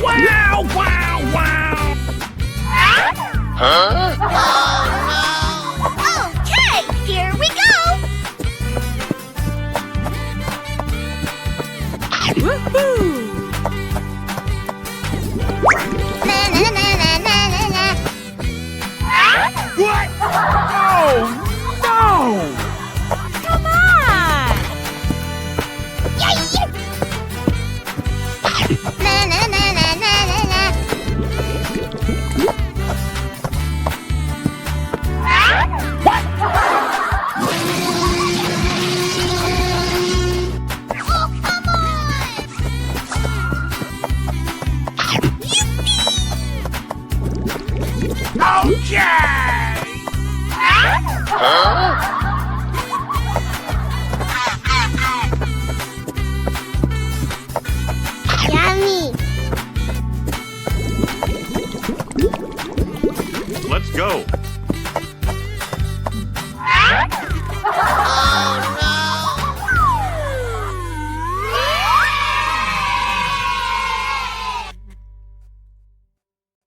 Wow! Wow! Wow! Huh? Okay, here we go! Woohoo! Na na na na na na na. What? Oh, no! Come on! Yay! Na na na na na na na. What? Oh, come on! Okay! Huh? Yummy! Let's go.